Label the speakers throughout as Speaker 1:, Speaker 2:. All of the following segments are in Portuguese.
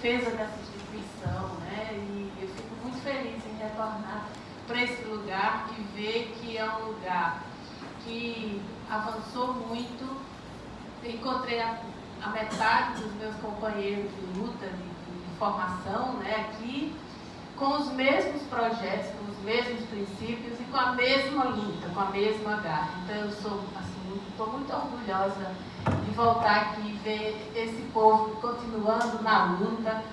Speaker 1: defesa dessa instituição, né? E eu fico muito feliz em retornar para esse lugar e ver que é um lugar que avançou muito. Encontrei a metade dos meus companheiros de luta, de formação, né, aqui, com os mesmos projetos, com os mesmos princípios e com a mesma luta, com a mesma garra. Então eu sou, assim, estou muito orgulhosa de voltar aqui e ver esse povo continuando na luta,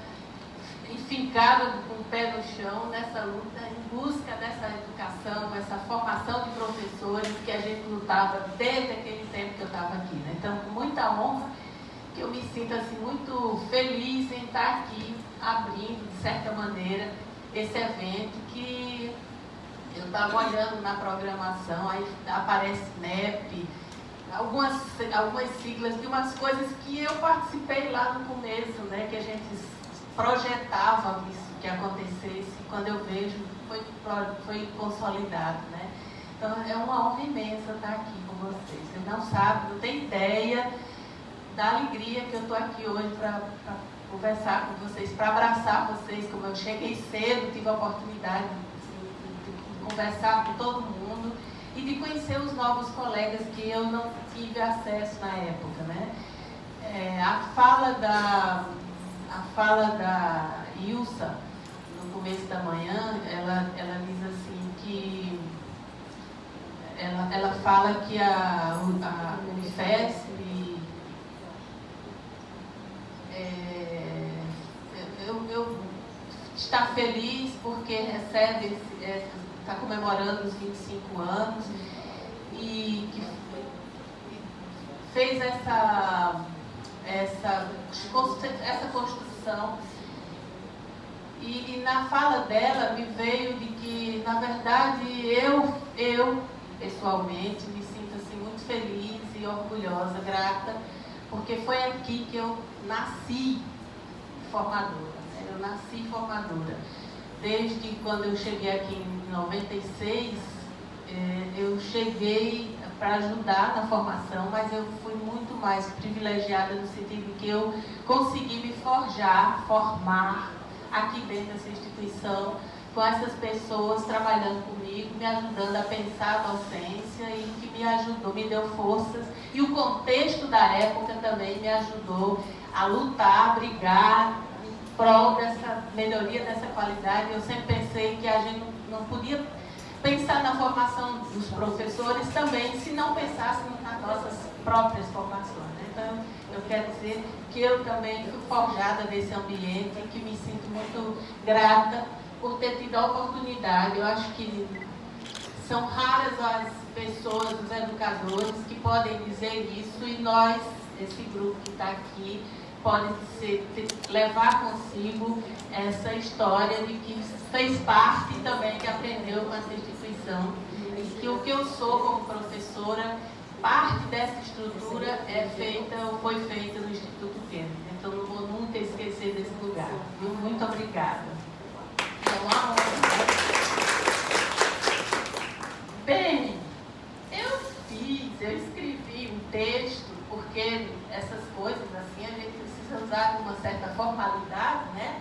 Speaker 1: enfincado com o pé no chão nessa luta, em busca dessa educação, essa formação de professores que a gente lutava desde aquele tempo que eu estava aqui, né? Então, com muita honra, que eu me sinto assim, muito feliz em estar aqui, abrindo, de certa maneira, esse evento que eu estava olhando na programação, aí aparece NEP, algumas siglas de umas coisas que eu participei lá no começo, né, que a gente projetava isso que acontecesse, quando eu vejo, foi consolidado, né? Então é uma honra imensa estar aqui com vocês. Vocês não sabem, não tem ideia da alegria que eu estou aqui hoje para conversar com vocês, para abraçar vocês, como eu cheguei cedo, tive a oportunidade de conversar com todo mundo e de conhecer os novos colegas que eu não tive acesso na época, né? A fala da Ilsa, no começo da manhã, ela diz assim que ela fala que a Unifesp está feliz porque recebe, está comemorando os 25 anos e que fez essa construção. E na fala dela me veio de que, na verdade, eu pessoalmente me sinto assim, muito feliz e orgulhosa, grata, porque foi aqui que eu nasci formadora. Né? Eu nasci formadora. Desde quando eu cheguei aqui em 96, eu cheguei para ajudar na formação, mas eu fui muito mais privilegiada no sentido de que eu consegui me formar aqui dentro dessa instituição, com essas pessoas trabalhando comigo, me ajudando a pensar a docência e que me ajudou, me deu forças. E o contexto da época também me ajudou a lutar, a brigar em prol dessa melhoria dessa qualidade. Eu sempre pensei que a gente não podia pensar na formação dos professores também se não pensássemos nas nossas próprias formações. Né? Então, eu quero dizer que eu também fui forjada nesse ambiente e que me sinto muito grata por ter tido a oportunidade. Eu acho que são raras as pessoas, os educadores, que podem dizer isso e nós, esse grupo que está aqui, pode levar consigo essa história de que fez parte também, que aprendeu com essa instituição. E que o que eu sou como professora, parte dessa estrutura foi feita no Instituto Kennedy. Então não vou nunca esquecer desse lugar. Muito obrigada. Bem, eu escrevi um texto, porque essas coisas assim a gente precisa usar com uma certa formalidade, né?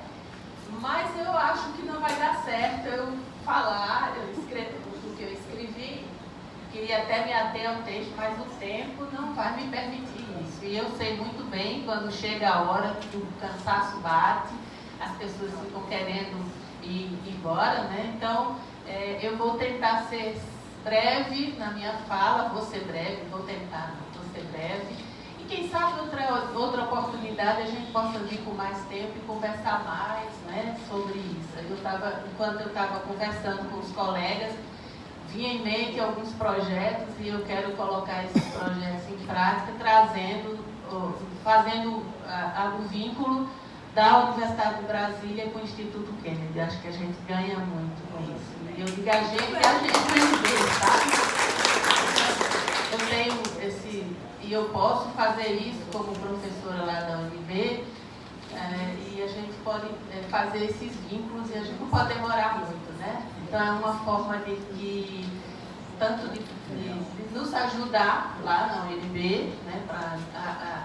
Speaker 1: Mas eu acho que não vai dar certo eu falar, eu escrevo o que eu escrevi. Queria até me ater ao texto, mas o tempo não vai me permitir isso. E eu sei muito bem quando chega a hora que o cansaço bate, as pessoas ficam querendo ir embora, né? Então, eu vou tentar ser breve na minha fala, vou ser breve, vou tentar, vou ser breve. E quem sabe outra oportunidade a gente possa vir com mais tempo e conversar mais, né, sobre isso. Enquanto eu estava conversando com os colegas, vinha em mente alguns projetos e eu quero colocar esses projetos em prática, fazendo o vínculo da Universidade de Brasília com o Instituto Kennedy. Acho que a gente ganha muito com isso. Eu digo a gente ganha, tá? Eu tenho e eu posso fazer isso como professora lá da UNB, e a gente pode fazer esses vínculos e a gente não pode demorar muito, né? Então é uma forma de nos ajudar lá na UNB, né, para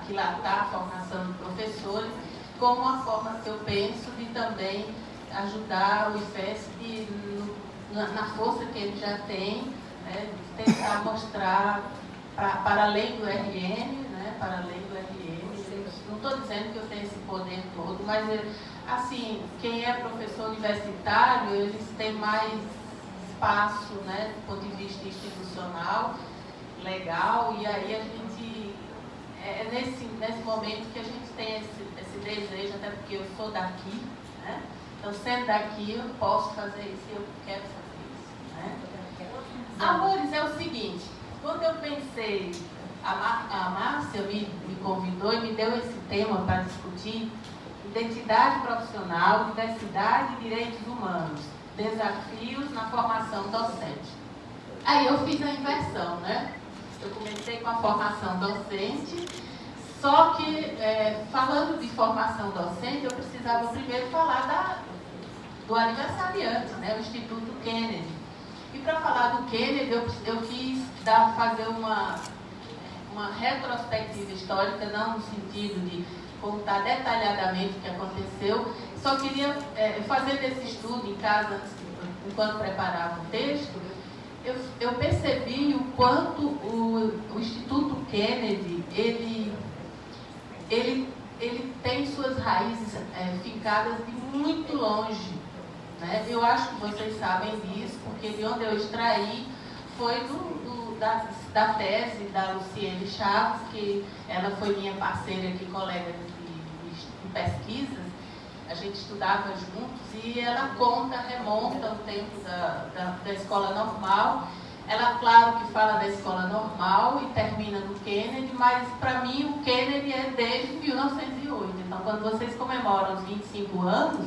Speaker 1: aquilatar a formação de professores, como uma forma que eu penso de também ajudar o IFESP na força que ele já tem, né, de tentar mostrar para além do RN, né, para além do RN. Não estou dizendo que eu tenho esse poder todo, mas assim, quem é professor universitário, eles têm mais espaço, né, do ponto de vista institucional, legal, e aí a gente, é nesse momento que a gente tem esse desejo, até porque eu sou daqui, né, então sendo daqui eu posso fazer isso e eu quero fazer isso, né. Amores, é o seguinte, quando eu pensei, a Márcia me convidou e me deu esse tema para discutir identidade profissional, diversidade e direitos humanos, desafios na formação docente. Aí eu fiz a inversão, né? Eu comecei com a formação docente, só que falando de formação docente, eu precisava primeiro falar do aniversariante, né? O Instituto Kennedy. E para falar do Kennedy, eu quis fazer uma retrospectiva histórica, não no sentido de contar detalhadamente o que aconteceu, só queria fazer esse estudo em casa, enquanto preparava o texto, eu percebi o quanto o Instituto Kennedy, ele tem suas raízes fincadas de muito longe, né? Eu acho que vocês sabem disso, porque de onde eu extraí foi da tese da Luciene Chaves, que ela foi minha parceira aqui, colega de pesquisas, a gente estudava juntos, e ela remonta o tempo da escola normal. Ela, claro que fala da escola normal e termina no Kennedy, mas para mim o Kennedy é desde 1908. Então, quando vocês comemoram os 25 anos,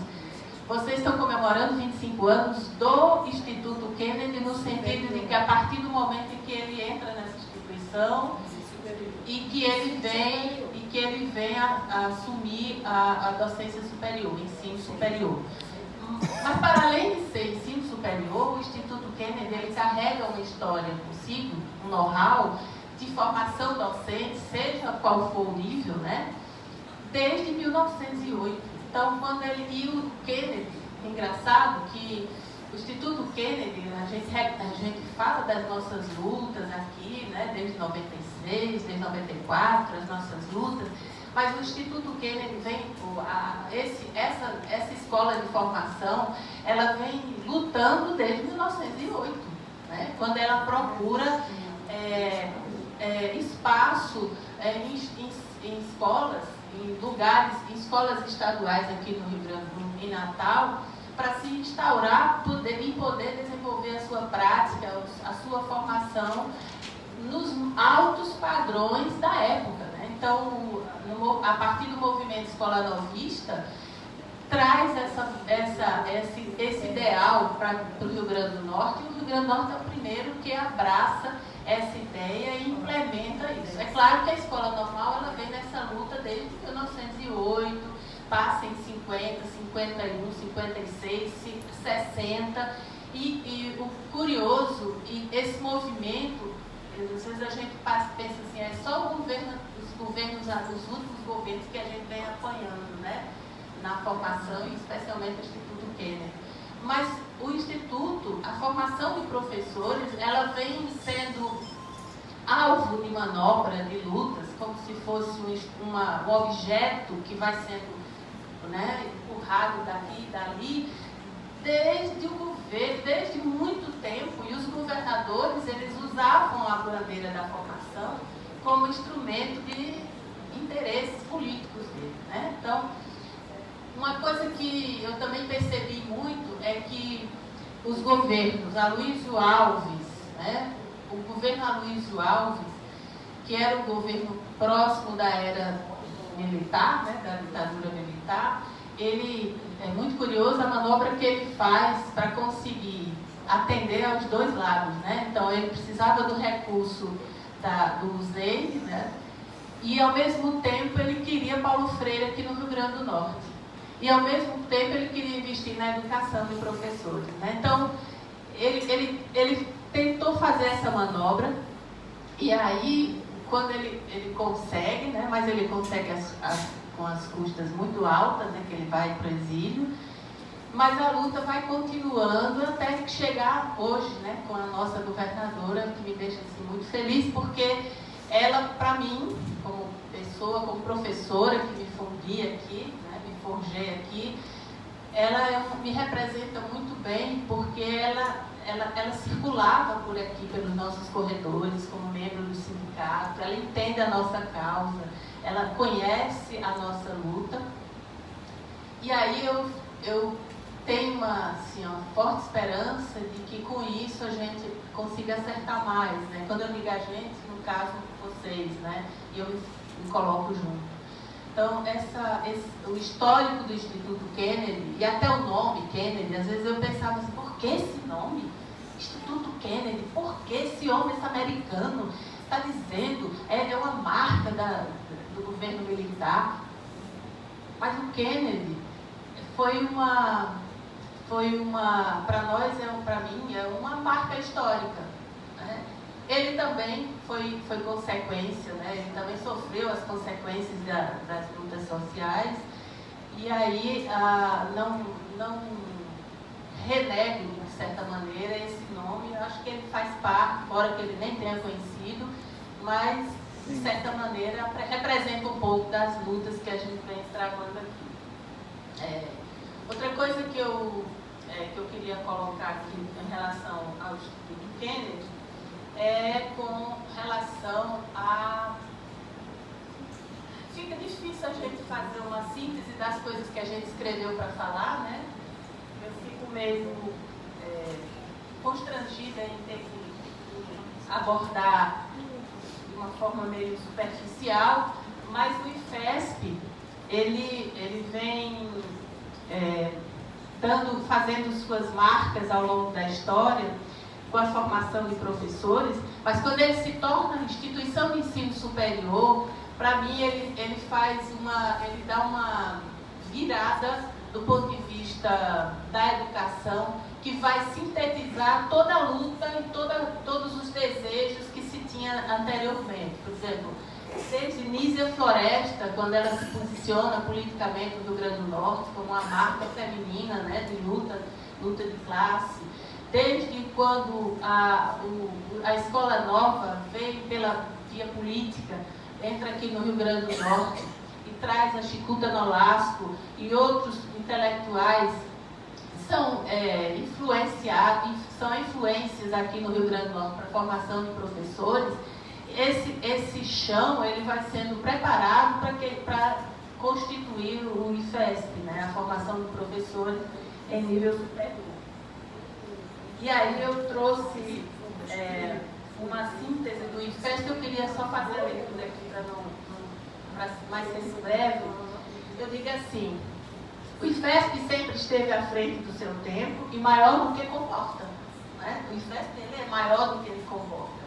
Speaker 1: vocês estão comemorando 25 anos do Instituto Kennedy, no sentido de que a partir do momento em que ele entra nessa instituição e que ele vem a assumir a docência superior, o ensino superior. Mas para além de ser ensino superior, o Instituto Kennedy ele carrega uma história consigo, um know-how de formação docente, seja qual for o nível, né? Desde 1908. Então, e o Kennedy, é engraçado que o Instituto Kennedy, a gente fala das nossas lutas aqui, né, desde 96, desde 94, as nossas lutas, mas o Instituto Kennedy vem, essa escola de formação, ela vem lutando desde 1908, né, quando ela procura espaço em escolas, em escolas estaduais aqui no Rio Grande do Sul, em Natal, para se instaurar e poder desenvolver a sua prática, a sua formação nos altos padrões da época, né? Então, a partir do movimento Escola Novista, traz esse ideal para o Rio Grande do Norte, e o Rio Grande do Norte é o primeiro que abraça essa ideia e implementa isso. É claro que a escola normal ela vem nessa luta desde 1908, passa em 50, 51, 56, 60, e o curioso, e esse movimento, às vezes a gente pensa assim, é só os últimos governos que a gente vem apanhando, né, na formação, e especialmente o Instituto Kennedy. Mas o Instituto, a formação de professores, ela vem sendo alvo de manobra, de lutas, como se fosse um objeto que vai sendo, né, empurrado daqui e dali, desde muito tempo, e os governadores, eles usavam a bandeira da formação como instrumento de interesses políticos deles, né? Então, uma coisa que eu também percebi muito é que os governos, Aloysio Alves, né, o governo Aloysio Alves, que era um governo próximo da era militar, né, da ditadura militar, ele é muito curioso a manobra que ele faz para conseguir atender aos dois lados, né? Então ele precisava do recurso do ZEI, né? E ao mesmo tempo ele queria Paulo Freire aqui no Rio Grande do Norte. E ao mesmo tempo ele queria investir na educação de professores, né? Então ele tentou fazer essa manobra, e aí quando ele consegue, né? Mas ele consegue com as custas muito altas, né, que ele vai para o exílio, mas a luta vai continuando até chegar hoje, né, com a nossa governadora, que me deixa assim, muito feliz, porque ela, para mim, como pessoa, como professora que me forjei aqui, né, me forjei aqui, ela me representa muito bem, porque ela circulava por aqui, pelos nossos corredores, como membro do sindicato, ela entende a nossa causa, ela conhece a nossa luta. E aí eu tenho uma forte esperança de que com isso a gente consiga acertar mais, né? Quando eu digo a gente, no caso vocês, né? E eu me coloco junto. Então, o histórico do Instituto Kennedy, e até o nome Kennedy, às vezes eu pensava assim, por que esse nome? Instituto Kennedy, por que esse homem, esse americano, está dizendo, é uma marca do governo militar. Mas o Kennedy foi para nós, para mim, é uma marca histórica, né? Ele também foi consequência, né? Ele também sofreu as consequências das lutas sociais, e aí não renego, de certa maneira, esse nome. Eu acho que ele faz parte, embora que ele nem tenha conhecido, mas, de certa maneira, representa um pouco das lutas que a gente vem travando aqui. Outra coisa que eu queria colocar aqui em relação ao Instituto Kennedy é com relação a... Fica difícil a gente fazer uma síntese das coisas que a gente escreveu para falar, né? Eu fico mesmo constrangida em ter que abordar de uma forma meio superficial, mas o IFESP, ele vem fazendo suas marcas ao longo da história com a formação de professores, mas quando ele se torna instituição de ensino superior, para mim ele dá uma virada do ponto de vista da educação, que vai sintetizar toda a luta e todos os desejos que se tinha anteriormente. Por exemplo, desde Nízia Floresta, quando ela se posiciona politicamente no Rio Grande do Norte como uma marca feminina, né, de luta de classe, desde quando a Escola Nova veio pela via política, entra aqui no Rio Grande do Norte e traz a Chicuta Nolasco e outros intelectuais, são influências aqui no Rio Grande do Norte para a formação de professores. Esse chão ele vai sendo preparado para constituir o IFESP, né, a formação de professores em nível superior. E aí eu trouxe uma síntese do IFESP. Eu queria só fazer a leitura aqui para mais ser breve. Eu digo assim: o IFESP sempre esteve à frente do seu tempo e maior do que comporta, né? O IFESP ele é maior do que ele comporta.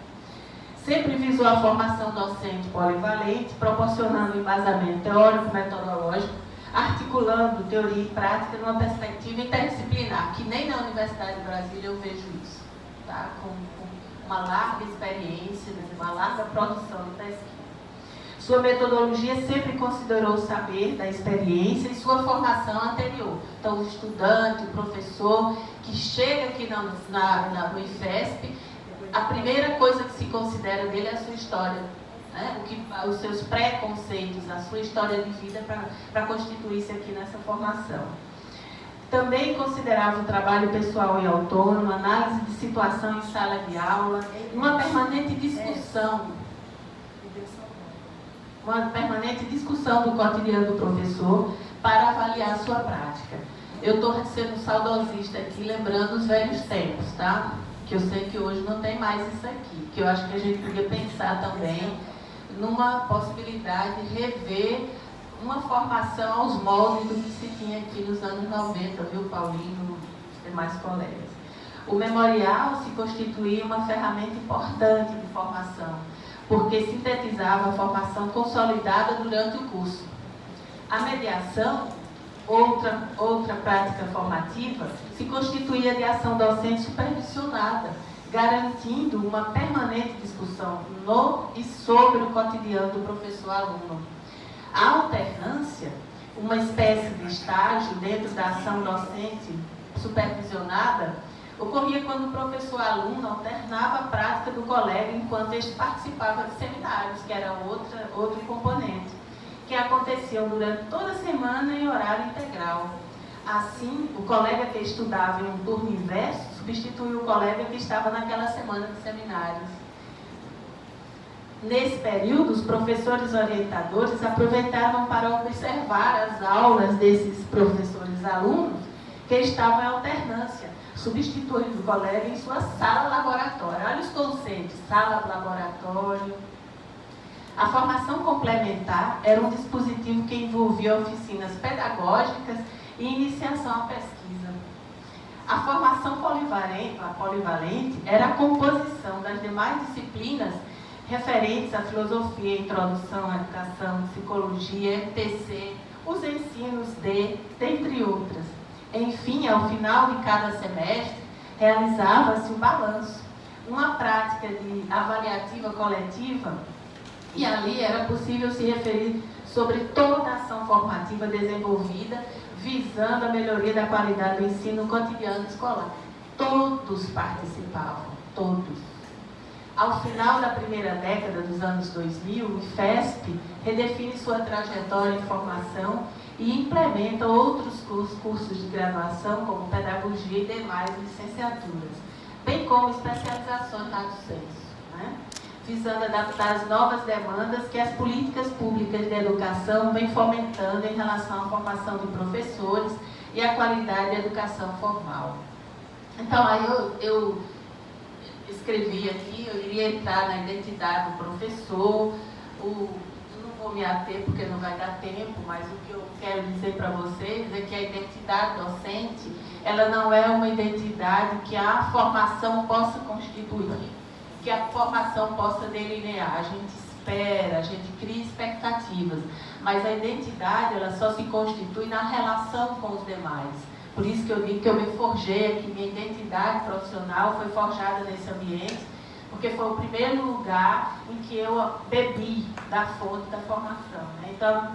Speaker 1: Sempre visou a formação docente polivalente, proporcionando embasamento teórico-metodológico, articulando teoria e prática numa perspectiva interdisciplinar, que nem na Universidade de Brasília eu vejo isso, tá? Com uma larga experiência, uma larga produção de pesquisa. Sua metodologia sempre considerou o saber da experiência e sua formação anterior. Então, o estudante, o professor que chega aqui no IFESP, a primeira coisa que se considera dele é a sua história, né? Os seus preconceitos, a sua história de vida para constituir-se aqui nessa formação. Também considerava o trabalho pessoal e autônomo, análise de situação em sala de aula, uma permanente discussão do cotidiano do professor para avaliar a sua prática. Eu estou sendo saudosista aqui, lembrando os velhos tempos, tá? Que eu sei que hoje não tem mais isso aqui, que eu acho que a gente podia pensar também numa possibilidade de rever uma formação aos moldes do que se tinha aqui nos anos 90, viu, Paulinho e demais colegas. O memorial se constituía uma ferramenta importante de formação, porque sintetizava a formação consolidada durante o curso. A mediação, outra prática formativa, se constituía de ação docente supervisionada, garantindo uma permanente discussão no e sobre o cotidiano do professor-aluno. A alternância, uma espécie de estágio dentro da ação docente supervisionada, ocorria quando o professor-aluno alternava a prática do colega enquanto este participava de seminários, que era outro componente, que aconteciam durante toda a semana em horário integral. Assim, o colega que estudava em um turno inverso substituía o colega que estava naquela semana de seminários. Nesse período, os professores orientadores aproveitavam para observar as aulas desses professores-alunos que estavam em alternância, substituindo o colega em sua sala-laboratório. Olha os conceitos: sala-laboratório. A formação complementar era um dispositivo que envolvia oficinas pedagógicas e iniciação à pesquisa. A formação polivalente era a composição das demais disciplinas referentes à filosofia, introdução à educação, psicologia, MTC, os ensinos dentre outras. Enfim, ao final de cada semestre, realizava-se um balanço, uma prática de avaliativa coletiva, e ali era possível se referir sobre toda a ação formativa desenvolvida, visando a melhoria da qualidade do ensino cotidiano escolar. Todos participavam, todos. Ao final da primeira década dos anos 2000, o IFESP redefine sua trajetória em formação e implementa outros cursos de graduação, como pedagogia e demais licenciaturas, bem como especializações na docência, né? Visando adaptar as novas demandas que as políticas públicas de educação vêm fomentando em relação à formação de professores e à qualidade da educação formal. Então, aí eu escrevi aqui, eu iria entrar na identidade do professor, não vou me ater porque não vai dar tempo, mas o que eu quero dizer para vocês é que a identidade docente, ela não é uma identidade que a formação possa constituir, que a formação possa delinear. A gente espera, a gente cria expectativas, mas a identidade, ela só se constitui na relação com os demais. Por isso que eu digo que eu me forjei aqui, minha identidade profissional foi forjada nesse ambiente, porque foi o primeiro lugar em que eu bebi da fonte da formação, né? Então,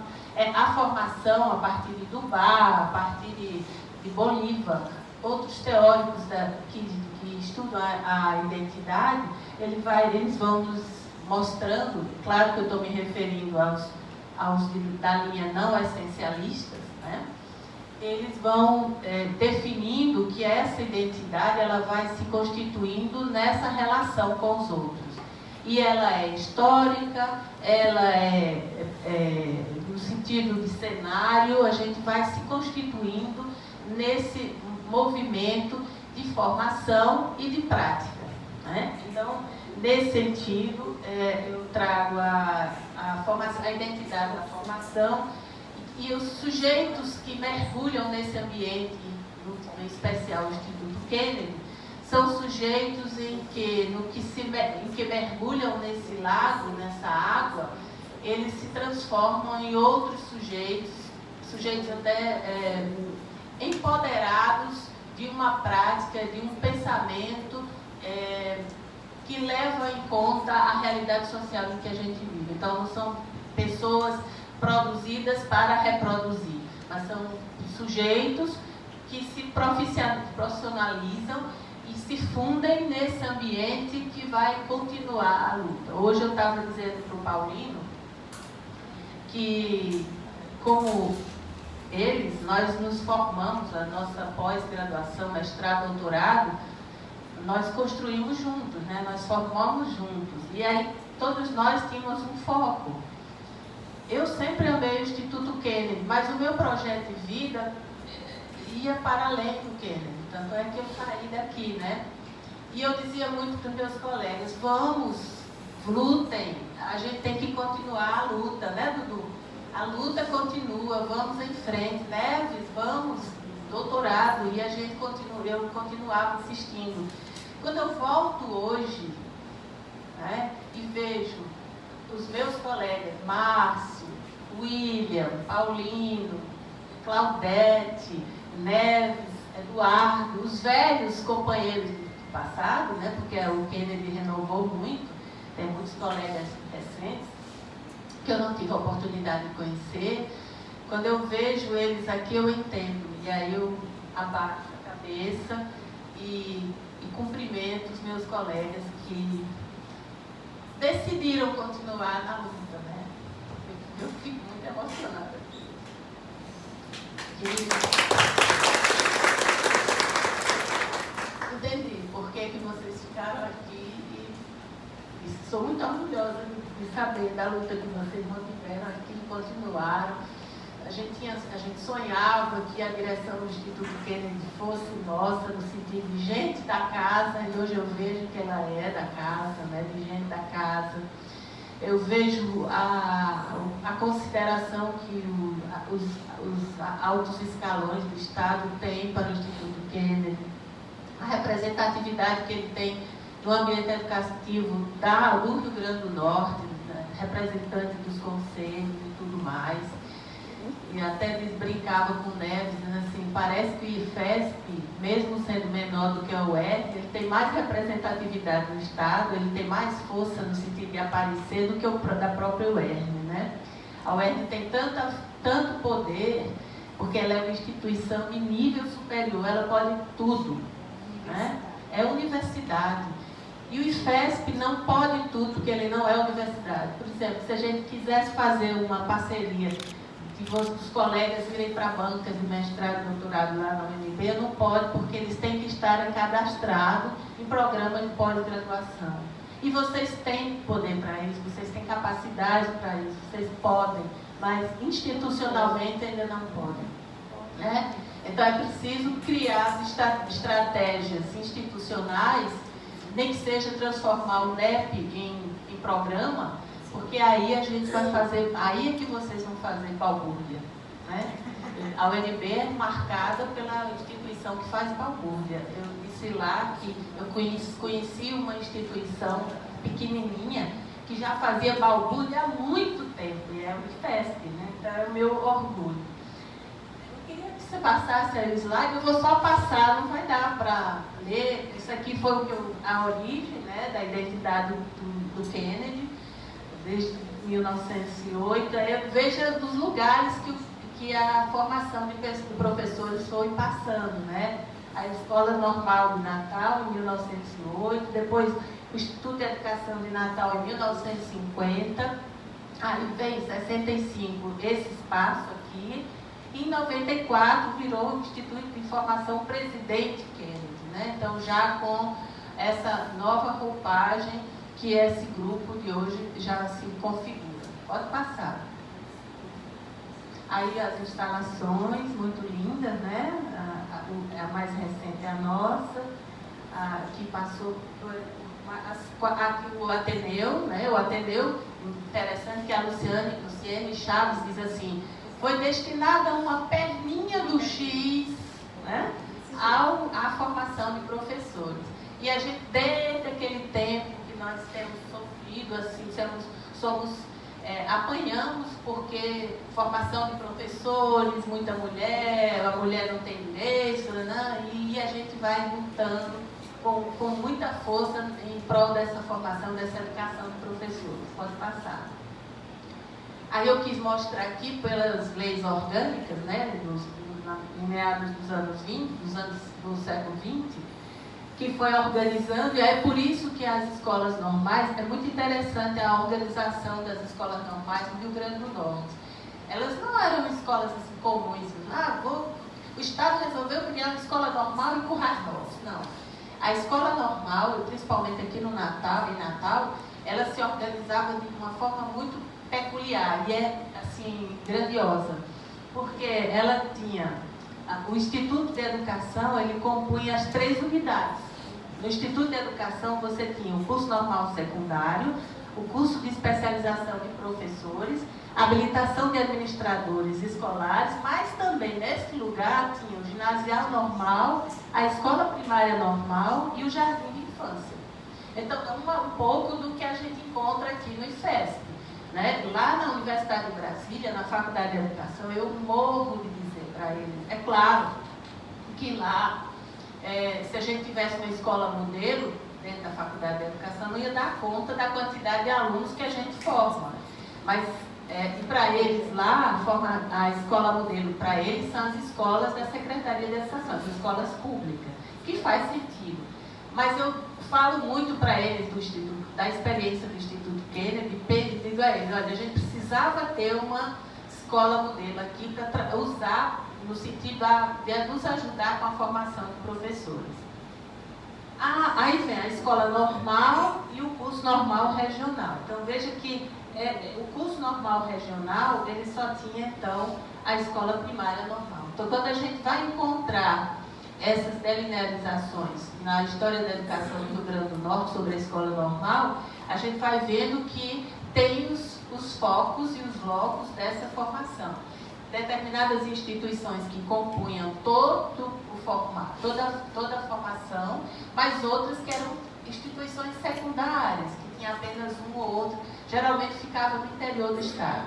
Speaker 1: a formação a partir de Dubar, a partir de Bolívar, outros teóricos que estudam a identidade, eles vão nos mostrando, claro que eu estou me referindo aos da linha não essencialistas, né? Eles vão definindo que essa identidade ela vai se constituindo nessa relação com os outros. E ela é histórica, ela no sentido de cenário, a gente vai se constituindo nesse movimento de formação e de prática, né? Então, nesse sentido, eu trago a identidade da formação e os sujeitos que mergulham nesse ambiente, em especial o Instituto Kennedy, são sujeitos em que mergulham nesse lago, nessa água, eles se transformam em outros sujeitos até empoderados de uma prática, de um pensamento que leva em conta a realidade social em que a gente vive. Então, não são pessoas produzidas para reproduzir, mas são sujeitos que se profissionalizam e se fundem nesse ambiente que vai continuar a luta. Hoje eu estava dizendo para o Paulino que, como nós nos formamos, a nossa pós-graduação, mestrado, doutorado, nós construímos juntos, né? Nós formamos juntos. E aí todos nós tínhamos um foco. Eu sempre amei o Instituto Kennedy, mas o meu projeto de vida ia para além do Kennedy. Tanto é que eu saí daqui, né? E eu dizia muito para os meus colegas, vamos, lutem, a gente tem que continuar a luta, né, Dudu? A luta continua, vamos em frente, Neves, vamos, doutorado, e a gente continua, eu continuava insistindo. Quando eu volto hoje, né, e vejo os meus colegas, Márcio, William, Paulino, Claudete, Neves, Eduardo, os velhos companheiros do passado, né, porque o Kennedy renovou muito, tem muitos colegas recentes, que eu não tive a oportunidade de conhecer, quando eu vejo eles aqui, eu entendo. E aí eu abaixo a cabeça e cumprimento os meus colegas que decidiram continuar na luta, né? Eu fico muito emocionada. Entendi por que vocês ficaram aqui e sou muito orgulhosa de saber da luta que vocês mantiveram aqui e continuaram. A gente sonhava que a direção do Instituto Kennedy fosse nossa, no sentido de gente da casa, e hoje eu vejo que ela é da casa, né, de gente da casa. Eu vejo a consideração que os altos escalões do Estado têm para o Instituto Kennedy, a representatividade que ele tem no ambiente educativo do Rio Grande do Norte, né, representante dos conselhos e tudo mais. E até brincava com o Neves, dizendo assim, parece que o IFESP, mesmo sendo menor do que a UERJ, ele tem mais representatividade no Estado, ele tem mais força no sentido de aparecer do que o da própria UERJ, né? A UERJ tem tanto poder, porque ela é uma instituição em nível superior, ela pode tudo, né? É universidade. E o IFESP não pode tudo, porque ele não é universidade. Por exemplo, se a gente quisesse fazer uma parceria de os colegas virem para bancas de mestrado e doutorado lá na UNB, não pode, porque eles têm que estar cadastrados em programas de pós-graduação. E vocês têm poder para isso, vocês têm capacidade para isso, vocês podem, mas institucionalmente ainda não podem, né? Então é preciso criar estratégias institucionais, nem que seja transformar o NEP em programa, porque aí a gente vai fazer, aí é que vocês vão fazer balbúrdia, né? A UNB é marcada pela instituição que faz balbúrdia. Eu disse lá que eu conheci uma instituição pequenininha que já fazia balbúrdia há muito tempo, e é o IFESP, né? Então é o meu orgulho. Eu queria que você passasse aí o slide, eu vou só passar, não vai dar para ler. Isso aqui foi a origem, né, da identidade do Kennedy, desde 1908, veja dos lugares que a formação de professores foi passando, né? A Escola Normal de Natal, em 1908, depois o Instituto de Educação de Natal, em 1950, aí vem 65, esse espaço aqui, e em 94 virou o Instituto de Formação Presidente Kennedy, né? Então já com essa nova roupagem que esse grupo de hoje já se configura. Pode passar. Aí as instalações muito lindas, né? A mais recente é a nossa, que passou aqui o Ateneu, né? O Ateneu, interessante que a Luciane Chaves diz assim, foi destinada uma perninha do X, né? À formação de professores. E a gente, desde aquele tempo, nós temos sofrido, assim, apanhamos porque formação de professores, muita mulher, a mulher não tem direito, né? E a gente vai lutando com muita força em prol dessa formação, dessa educação de professores. Pode passar. Aí eu quis mostrar aqui pelas leis orgânicas, né, em meados dos anos 20, do século XX, que foi organizando, e é por isso que as escolas normais, é muito interessante a organização das escolas normais no Rio Grande do Norte. Elas não eram escolas assim, comuns, o Estado resolveu criar uma escola normal e Currais-Novos. Não. A escola normal, principalmente aqui no Natal, ela se organizava de uma forma muito peculiar e assim, grandiosa, porque ela tinha o Instituto de Educação, ele compunha as 3 unidades. No Instituto de Educação você tinha o curso normal secundário, o curso de especialização de professores, habilitação de administradores escolares, mas também nesse lugar tinha o ginasial normal, a escola primária normal e o jardim de infância. Então, um pouco do que a gente encontra aqui no IFESP, né? Lá na Universidade de Brasília, na Faculdade de Educação, eu morro de dizer para eles, é claro que lá, se a gente tivesse uma escola modelo dentro da Faculdade de Educação, não ia dar conta da quantidade de alunos que a gente forma. Mas E para eles lá, a escola modelo para eles são as escolas da Secretaria de Educação, as escolas públicas, que faz sentido. Mas eu falo muito para eles do Instituto, da experiência do Instituto Kennedy, e digo a eles, olha, a gente precisava ter uma escola modelo aqui para usar no sentido de nos ajudar com a formação de professores. Aí vem a escola normal e o curso normal regional. Então veja que o curso normal regional, ele só tinha então a escola primária normal. Então quando a gente vai encontrar essas delinearizações na história da educação do Rio Grande do Norte sobre a escola normal, a gente vai vendo que tem os focos e os locos dessa formação. Determinadas instituições que compunham todo o formato, toda a formação, mas outras que eram instituições secundárias, que tinham apenas um ou outro, geralmente ficavam no interior do estado.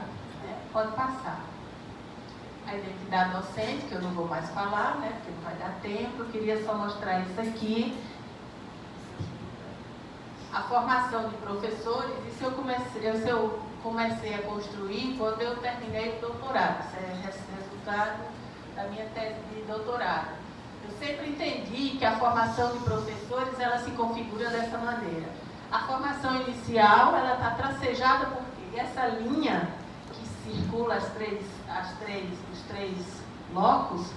Speaker 1: Pode passar. A identidade docente, que eu não vou mais falar, porque não vai dar tempo, eu queria só mostrar isso aqui. A formação de professores, isso eu comecei a construir quando eu terminei o doutorado. Isso é resultado da minha tese de doutorado. Eu sempre entendi que a formação de professores, ela se configura dessa maneira. A formação inicial, ela está tracejada porque essa linha que circula os três blocos,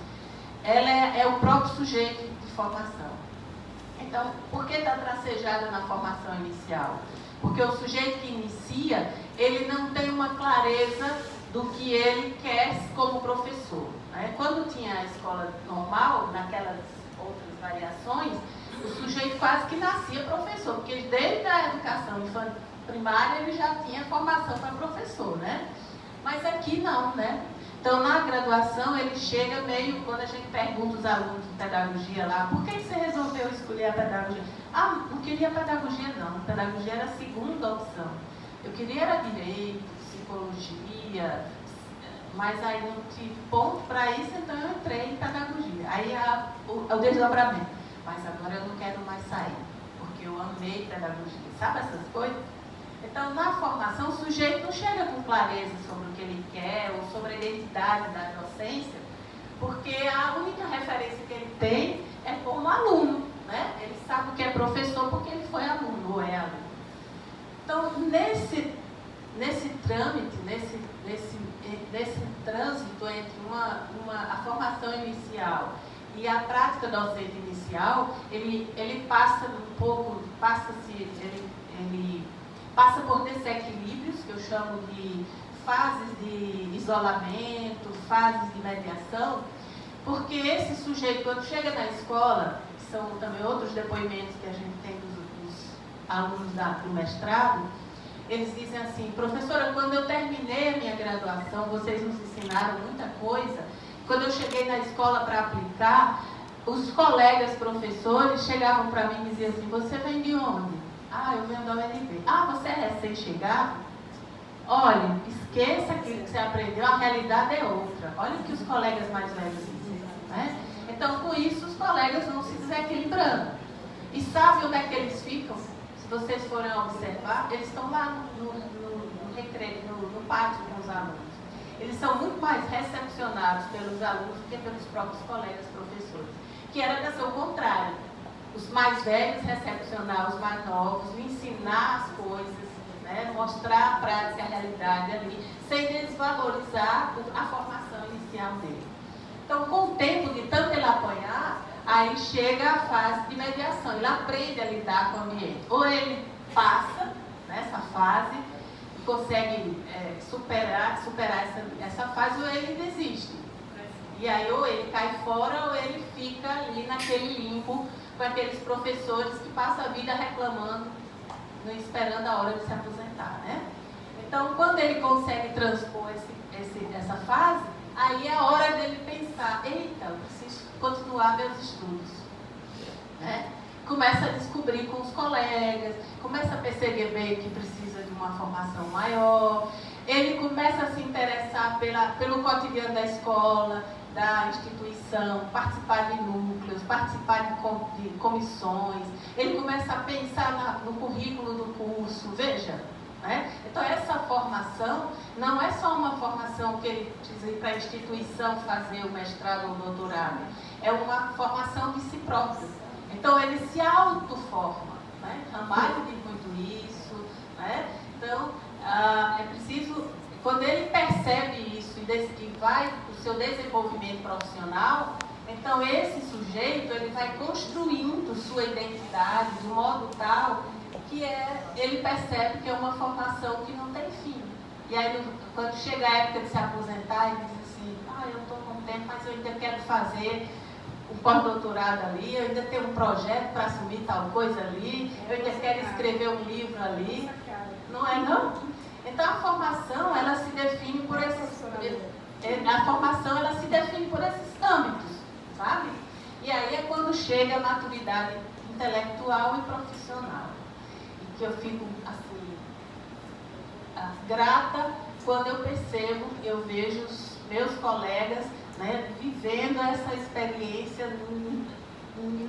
Speaker 1: ela é o próprio sujeito de formação. Então, por que está tracejada na formação inicial? Porque o sujeito que inicia, ele não tem uma clareza do que ele quer como professor. Quando tinha a escola normal, naquelas outras variações, o sujeito quase que nascia professor, porque desde a educação primária ele já tinha formação para professor, Mas aqui não, Então, na graduação, ele chega meio, quando a gente pergunta aos alunos de pedagogia lá, por que você resolveu escolher a pedagogia? Não queria pedagogia não, pedagogia era a segunda opção. Eu queria era direito, psicologia, mas aí não tive ponto para isso, então eu entrei em pedagogia. Aí o desdobramento. Mas agora eu não quero mais sair, porque eu amei pedagogia. Sabe essas coisas? Então, na formação, o sujeito não chega com clareza sobre o que ele quer ou sobre a identidade da docência, porque a única referência que ele tem é como aluno, Ele sabe o que é professor porque ele foi aluno ou é aluno. Então, nesse trâmite, nesse trânsito entre a formação inicial e a prática docente inicial, ele passa um pouco, ele passa por desequilíbrios, que eu chamo de fases de isolamento, fases de mediação, porque esse sujeito, quando chega na escola, que são também outros depoimentos que a gente tem dos alunos do mestrado, eles dizem assim, professora, quando eu terminei a minha graduação, vocês nos ensinaram muita coisa, quando eu cheguei na escola para aplicar, os colegas professores chegavam para mim e diziam assim, você vem de onde? Eu venho da UNB. Você é recém-chegado? Olha, esqueça aquilo que você aprendeu, a realidade é outra. Olha o que os colegas mais velhos dizem, Então, com isso, os colegas vão se desequilibrando. E sabe onde é que eles ficam? Se vocês forem observar, eles estão lá no recreio, no pátio com os alunos. Eles são muito mais recepcionados pelos alunos do que pelos próprios colegas professores. Que era para ser o contrário. Os mais velhos recepcionar os mais novos, ensinar as coisas, mostrar a prática, a realidade ali, sem desvalorizar a formação inicial dele. Então, com o tempo de tanto ele apanhar, aí chega a fase de mediação, ele aprende a lidar com o ambiente. Ou ele passa nessa fase e consegue superar essa fase, ou ele desiste. E aí, ou ele cai fora, ou ele fica ali naquele limbo, com aqueles professores que passam a vida reclamando, esperando a hora de se aposentar, Então, quando ele consegue transpor essa fase, aí é a hora dele pensar, eita, eu preciso continuar meus estudos, Começa a descobrir com os colegas, começa a perceber que precisa de uma formação maior, ele começa a se interessar pelo cotidiano da escola, da instituição, participar de núcleos, participar de comissões, ele começa a pensar no currículo do curso. Veja, né? Então, essa formação não é só uma formação que ele precisa ir para a instituição fazer o mestrado ou o doutorado, é uma formação de si próprio. Então, ele se autoforma, né? Ramalho diz muito isso, né? Então, é preciso, quando ele percebe isso e vai para o seu desenvolvimento profissional, então esse sujeito ele vai construindo sua identidade de modo tal que ele percebe que é uma formação que não tem fim. E aí, quando chega a época de se aposentar, ele diz assim, eu estou com tempo, mas eu ainda quero fazer um pós-doutorado ali, eu ainda tenho um projeto para assumir tal coisa ali, eu ainda quero escrever um livro ali. Não é não? Então a formação, ela se define por esses âmbitos, sabe? E aí é quando chega a maturidade intelectual e profissional. E que eu fico, assim, grata quando eu percebo, eu vejo os meus colegas, né, vivendo essa experiência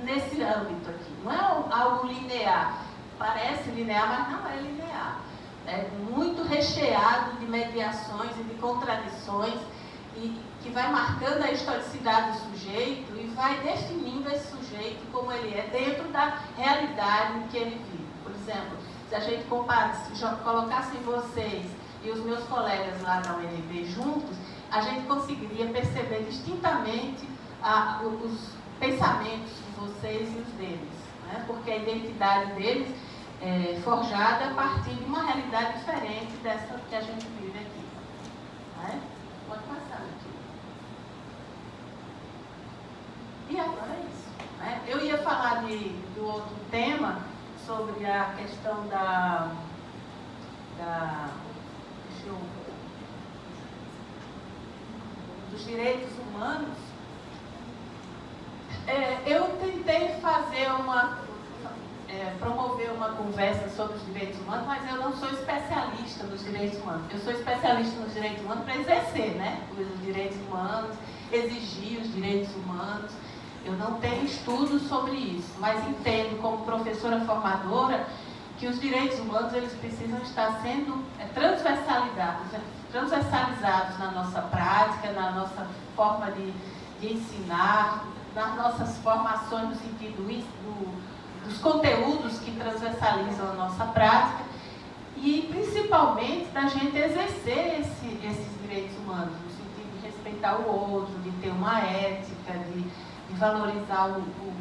Speaker 1: nesse âmbito aqui. Não é algo linear. Parece linear, mas não é linear. É muito recheado de mediações e de contradições e que vai marcando a historicidade do sujeito e vai definindo esse sujeito como ele é dentro da realidade em que ele vive. Por exemplo, se a gente colocasse vocês e os meus colegas lá da UNB juntos, a gente conseguiria perceber distintamente os pensamentos de vocês e os deles, né? Porque a identidade deles é forjada a partir de uma realidade diferente dessa que a gente vive aqui. Né? Pode passar aqui. E agora é isso. Né? Eu ia falar do outro tema, sobre a questão dos direitos humanos. Eu tentei fazer promover uma conversa sobre os direitos humanos, mas eu não sou especialista nos direitos humanos. Eu sou especialista nos direitos humanos para exercer, né? Os direitos humanos, exigir os direitos humanos. Eu não tenho estudos sobre isso, mas entendo como professora formadora que os direitos humanos eles precisam estar sendo transversalizados na nossa prática, na nossa forma de ensinar, nas nossas formações no sentido dos conteúdos que transversalizam a nossa prática e principalmente da gente exercer esses direitos humanos, no sentido de respeitar o outro, de ter uma ética, de valorizar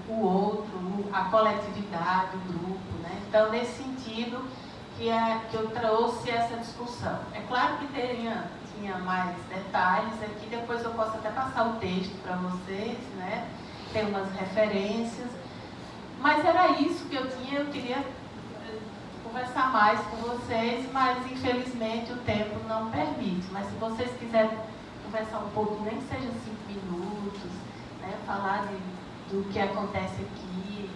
Speaker 1: o outro, a coletividade, o grupo, né? Então, nesse sentido que eu trouxe essa discussão. É claro que tinha mais detalhes aqui, depois eu posso até passar o texto para vocês, né? Tem umas referências, mas era isso que eu tinha, eu queria conversar mais com vocês, mas infelizmente o tempo não permite. Mas se vocês quiserem conversar um pouco, nem que seja 5 minutos, né, falar do que acontece aqui,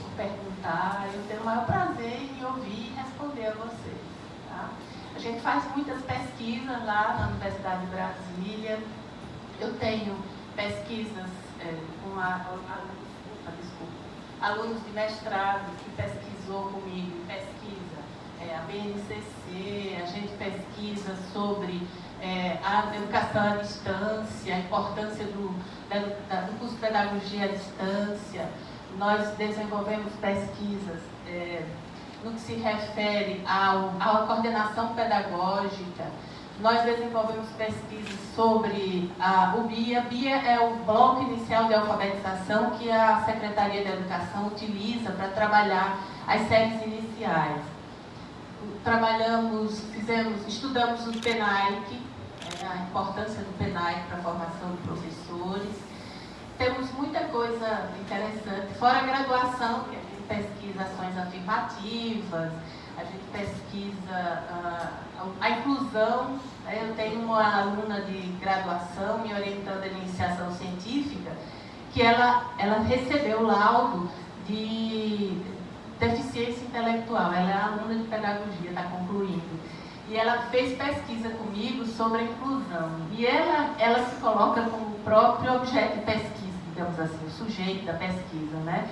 Speaker 1: ou perguntar, eu tenho o maior prazer em ouvir e responder a vocês. Tá? A gente faz muitas pesquisas lá na Universidade de Brasília. Eu tenho pesquisas com alunos de mestrado que pesquisou comigo, pesquisa a BNCC, a gente pesquisa sobre a educação à distância, a importância do curso de pedagogia à distância. Nós desenvolvemos pesquisas no que se refere à coordenação pedagógica. Nós desenvolvemos pesquisas sobre o BIA. BIA é o Bloco Inicial de Alfabetização que a Secretaria de Educação utiliza para trabalhar as séries iniciais. Estudamos o PENAIC, a importância do PENAIC para a formação de professores. Temos muita coisa interessante, fora a graduação, que a gente pesquisa ações afirmativas, a gente pesquisa a inclusão. Eu tenho uma aluna de graduação me orientando em iniciação científica, que ela recebeu laudo de deficiência intelectual. Ela é aluna de pedagogia, está concluindo. E ela fez pesquisa comigo sobre a inclusão. E ela se coloca como o próprio objeto de pesquisa, digamos assim, o sujeito da pesquisa, né?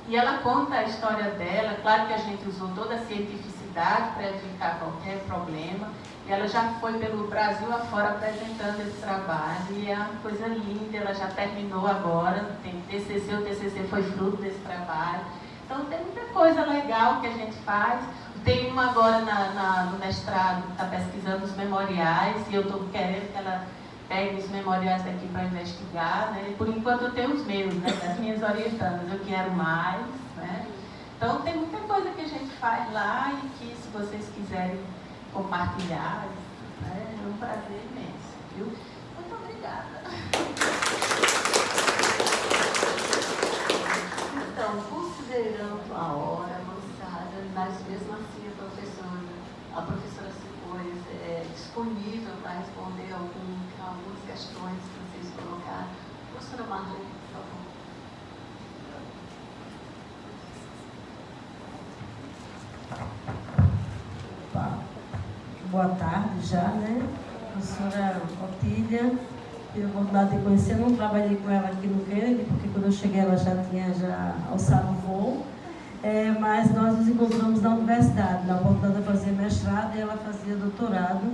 Speaker 1: E ela conta a história dela, claro que a gente usou toda a cientificidade para evitar qualquer problema. E ela já foi pelo Brasil afora apresentando esse trabalho, e é uma coisa linda, ela já terminou agora, tem TCC, o TCC foi fruto desse trabalho. Então tem muita coisa legal que a gente faz. Tem uma agora no mestrado, que está pesquisando os memoriais, e eu estou querendo que ela pegue os memoriais daqui para investigar, né? Por enquanto eu tenho os meus, né? Das minhas orientandas, eu quero mais, né? Então tem muita coisa que a gente faz lá e que, se vocês quiserem compartilhar, né? É um prazer imenso, viu? Muito obrigada.
Speaker 2: Então, considerando a hora, moçada, mas mesmo assim a professora Simões disponível para responder algumas questões que vocês colocaram. Professora Marlene, por
Speaker 3: favor. Boa tarde já, né? Professora Otília, tive a oportunidade de conhecer, não trabalhei com ela aqui no Kennedy, porque quando eu cheguei ela já tinha alçado o voo. Mas nós nos encontramos na universidade, na oportunidade de fazer mestrado, e ela fazia doutorado,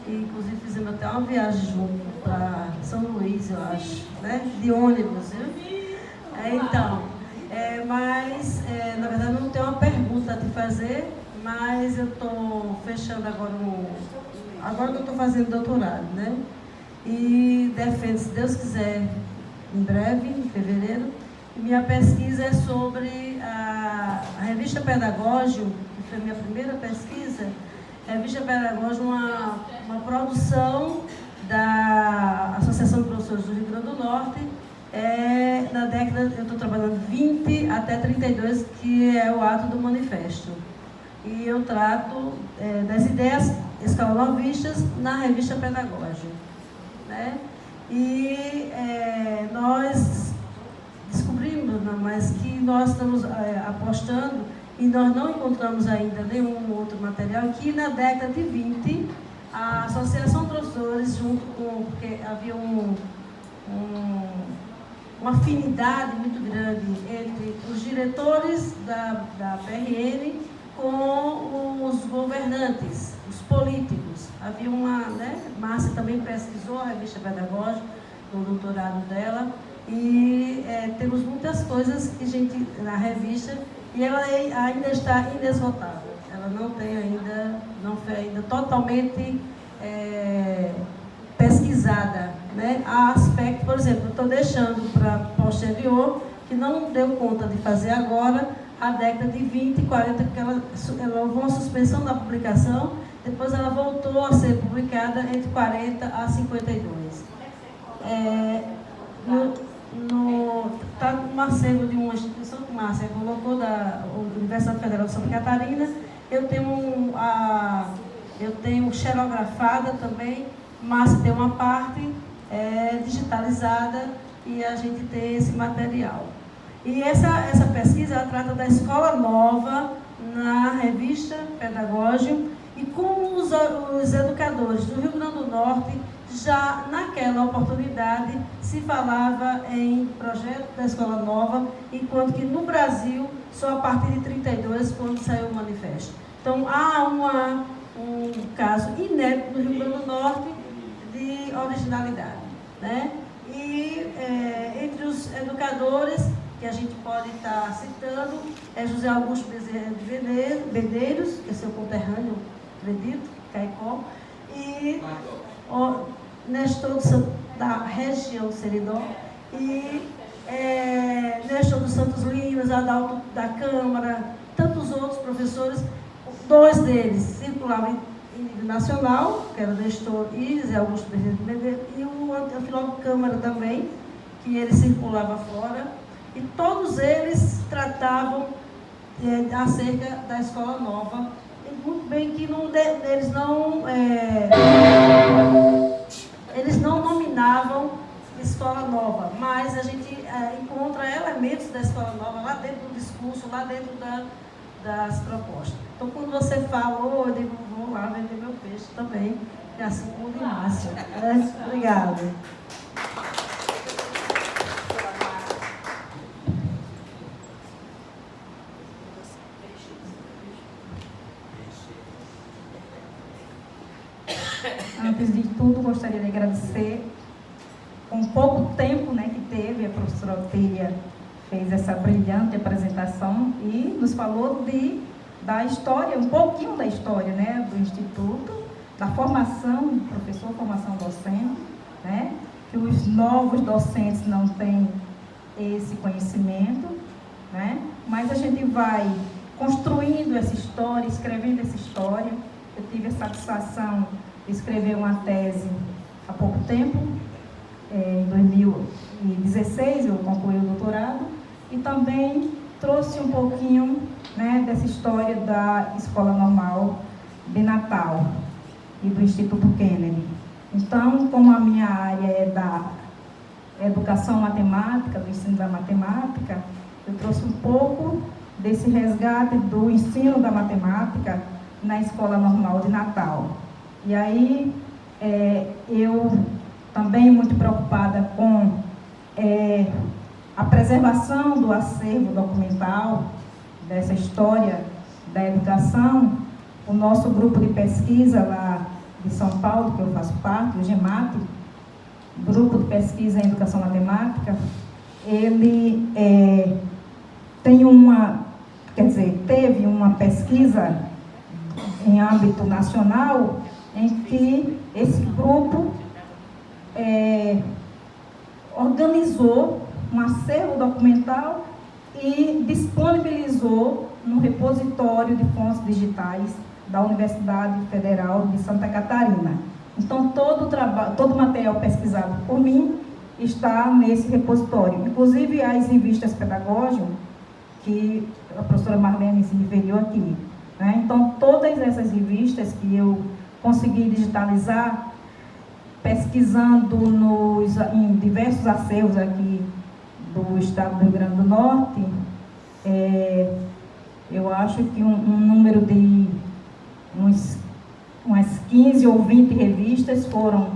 Speaker 3: e inclusive fizemos até uma viagem junto para São Luís, eu acho, né? De ônibus, viu? Na verdade não tenho uma pergunta a te fazer, mas eu estou fechando agora que eu estou fazendo doutorado, né? E defendo, se Deus quiser, em breve, em fevereiro. Minha pesquisa é sobre a revista Pedagógico, que foi a minha primeira pesquisa. A revista Pedagógico, uma produção da Associação de Professores do Rio Grande do Norte, na década, eu estou trabalhando 20 até 32, que é o ato do manifesto. E eu trato das ideias escalonovistas na revista Pedagógico, né? E nós descobrimos, mas que nós estamos apostando, e nós não encontramos ainda nenhum outro material, que na década de 20, a Associação de Professores, porque havia uma afinidade muito grande entre os diretores da PRN com os governantes, os políticos. Havia Márcia também pesquisou a revista Pedagógica, no doutorado dela, e temos muitas coisas que na revista, e ela ainda está inesgotável. Ela não foi ainda totalmente pesquisada, né? Há aspectos, por exemplo, eu estou deixando para posterior, que não deu conta de fazer agora, a década de 20 e 40, porque ela houve uma suspensão da publicação, depois ela voltou a ser publicada entre 40 a 52. Está no acervo de uma instituição que Márcia colocou, da Universidade Federal de Santa Catarina. Eu tenho xerografada também. Márcia tem uma parte digitalizada, e a gente tem esse material. E essa pesquisa ela trata da escola nova na revista Pedagógico, e como os educadores do Rio Grande do Norte, já naquela oportunidade, se falava em projeto da escola nova, enquanto que no Brasil, só a partir de 32, quando saiu o manifesto. Então, há um caso inédito no Rio Grande do Norte de originalidade, né? E entre os educadores que a gente pode estar citando, José Augusto Bezerra de Medeiros, que é seu conterrâneo, acredito, Caicó, e Nestor da região Seridó, e Nestor dos Santos Limas, Adalto da Câmara, tantos outros professores. Dois deles circulavam em nível nacional, que era Nestor e José Augusto Bezerra de Medeiros, e o filósofo Câmara também, que ele circulava fora, e todos eles tratavam acerca da escola nova, e muito bem que eles não nominavam escola nova, mas a gente encontra elementos da escola nova lá dentro do discurso, lá dentro das propostas. Então, quando você falou, eu digo, vou lá vender meu peixe também, que é assim como o de Márcia. Obrigada.
Speaker 4: Antes de tudo, gostaria de agradecer. Com pouco tempo, né, que teve, a professora Otília fez essa brilhante apresentação e nos falou da história, um pouquinho da história, né, do Instituto, da formação do professor, formação docente, né, que os novos docentes não têm esse conhecimento, né, mas a gente vai construindo essa história, escrevendo essa história. Eu tive a satisfação de escrever uma tese há pouco tempo, em 2016 eu concluí o doutorado, e também trouxe um pouquinho, né, dessa história da Escola Normal de Natal e do Instituto Kennedy. Então, como a minha área é da educação matemática, do ensino da matemática, eu trouxe um pouco desse resgate do ensino da matemática na Escola Normal de Natal. E aí, eu também muito preocupada com a preservação do acervo documental dessa história da educação. O nosso grupo de pesquisa lá de São Paulo, que eu faço parte, o GEMAT, Grupo de Pesquisa em Educação Matemática, ele teve uma pesquisa em âmbito nacional em que esse grupo organizou um acervo documental e disponibilizou no repositório de fontes digitais da Universidade Federal de Santa Catarina. Então, todo o material pesquisado por mim está nesse repositório, inclusive as revistas pedagógicas que a professora Marlene se referiu aqui, né? Então, todas essas revistas que eu consegui digitalizar, pesquisando em diversos acervos aqui do estado do Rio Grande do Norte, eu acho que um número de umas 15 ou 20 revistas foram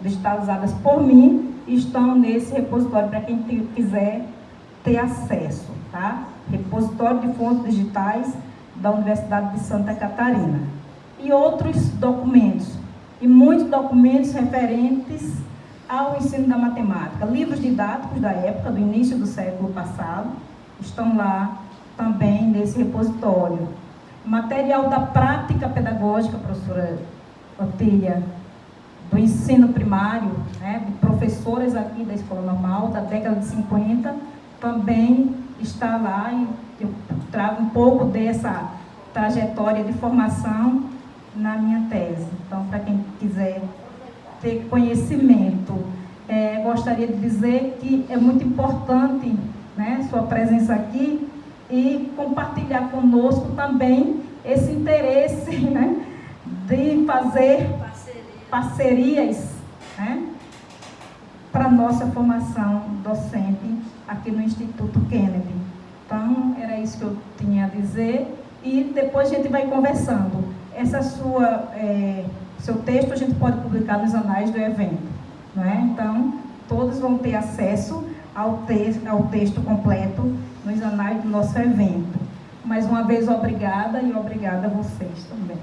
Speaker 4: digitalizadas por mim e estão nesse repositório para quem quiser ter acesso, tá? Repositório de fontes digitais da Universidade de Santa Catarina. E outros documentos, e muitos documentos referentes ao ensino da matemática. Livros didáticos da época, do início do século passado, estão lá também nesse repositório. Material da prática pedagógica, professora Otília, do ensino primário, né, de professoras aqui da Escola Normal, da década de 50, também está lá, e eu trago um pouco dessa trajetória de formação na minha tese. Então, para quem quiser ter conhecimento, gostaria de dizer que é muito importante, né, sua presença aqui e compartilhar conosco também esse interesse, né, de fazer parcerias, né, para a nossa formação docente aqui no Instituto Kennedy. Então, era isso que eu tinha a dizer e depois a gente vai conversando. Seu texto a gente pode publicar nos anais do evento, né? Então, todos vão ter acesso ao texto completo nos anais do nosso evento. Mais uma vez, obrigada e obrigada a vocês também.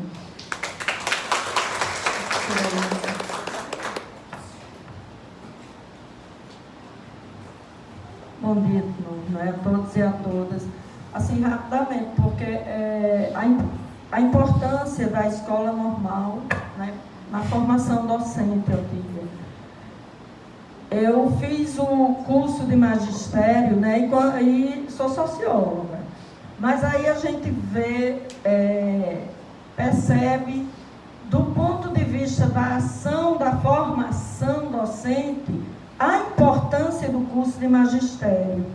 Speaker 3: Bom dia de novo, né, a todos e a todas. Assim, rapidamente, porque a importância da escola normal, né, na formação docente, eu digo. Eu fiz o curso de magistério, né, e sou socióloga. Mas aí a gente vê, percebe, do ponto de vista da ação, da formação docente, a importância do curso de magistério,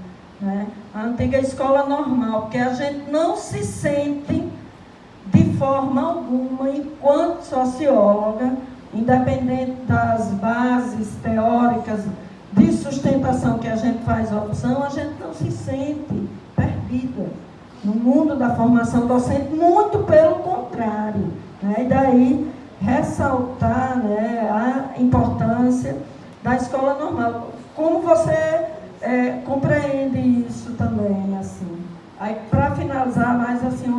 Speaker 3: né? A antiga escola normal, porque a gente não se sente de forma alguma, enquanto socióloga, independente das bases teóricas de sustentação que a gente faz a opção, a gente não se sente perdida no mundo da formação docente, muito pelo contrário, né? E daí ressaltar, né, a importância da escola normal. Como você compreende isso também, assim? Aí, para finalizar, mais assim,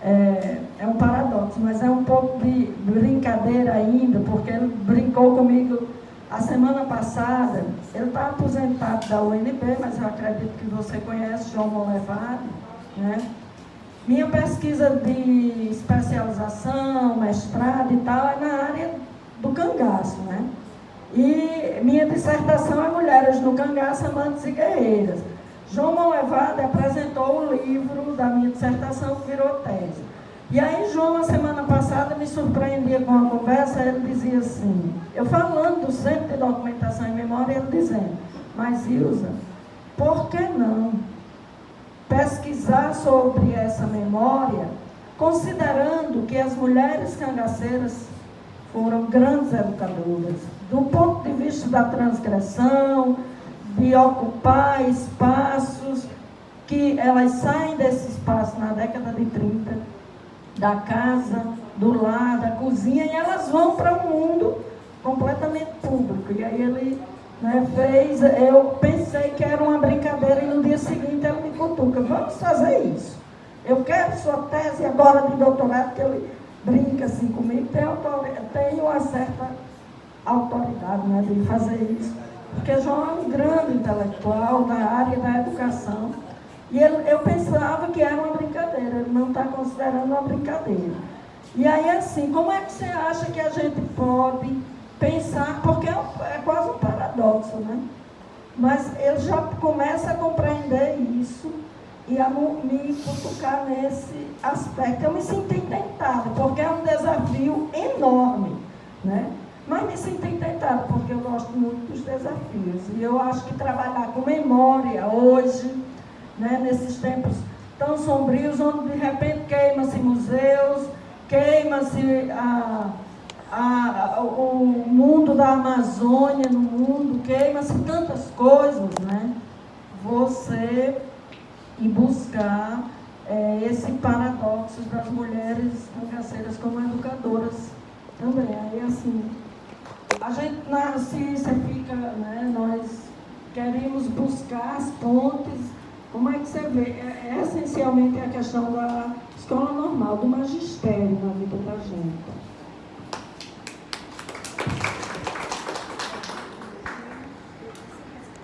Speaker 3: é um paradoxo, mas é um pouco de brincadeira ainda, porque ele brincou comigo a semana passada. Ele está aposentado da UNB, mas eu acredito que você conhece João Monlevade, né? Minha pesquisa de especialização, mestrado e tal, é na área do cangaço, né? E minha dissertação é Mulheres no Cangaço, Amantes e Guerreiras. João Monlevade apresentou o livro da minha dissertação, que virou tese. E aí, João, na semana passada, me surpreendia com uma conversa, ele dizia assim, eu falando do Centro de Documentação e Memória, ele dizendo, mas Ilza, por que não pesquisar sobre essa memória, considerando que as mulheres cangaceiras foram grandes educadoras, do ponto de vista da transgressão, de ocupar espaços, que elas saem desse espaço na década de 30, da casa, do lar, da cozinha, e elas vão para um mundo completamente público. E aí ele, né, fez, eu pensei que era uma brincadeira, e no dia seguinte ele me cutuca, vamos fazer isso. Eu quero sua tese agora de doutorado, que ele brinca assim comigo, tem uma certa autoridade, né, de fazer isso. Porque João é um grande intelectual da área da educação. E eu pensava que era uma brincadeira, ele não está considerando uma brincadeira. E aí, assim, como é que você acha que a gente pode pensar, porque é quase um paradoxo, né? Mas ele já começa a compreender isso e a me cutucar nesse aspecto. Eu me sinto intentada, porque é um desafio enorme, né? Mas me sinto intentada, porque eu gosto muito dos desafios. E eu acho que trabalhar com memória hoje, né, nesses tempos tão sombrios, onde de repente queima-se museus, queima-se o mundo da Amazônia no mundo, queima-se tantas coisas, né? Você ir buscar esse paradoxo das mulheres cangaceiras como educadoras também. Aí, assim, a gente na ciência fica, né, nós queremos buscar as pontes. Como é que você vê? Essencialmente é a questão da escola normal, do magistério na vida da gente.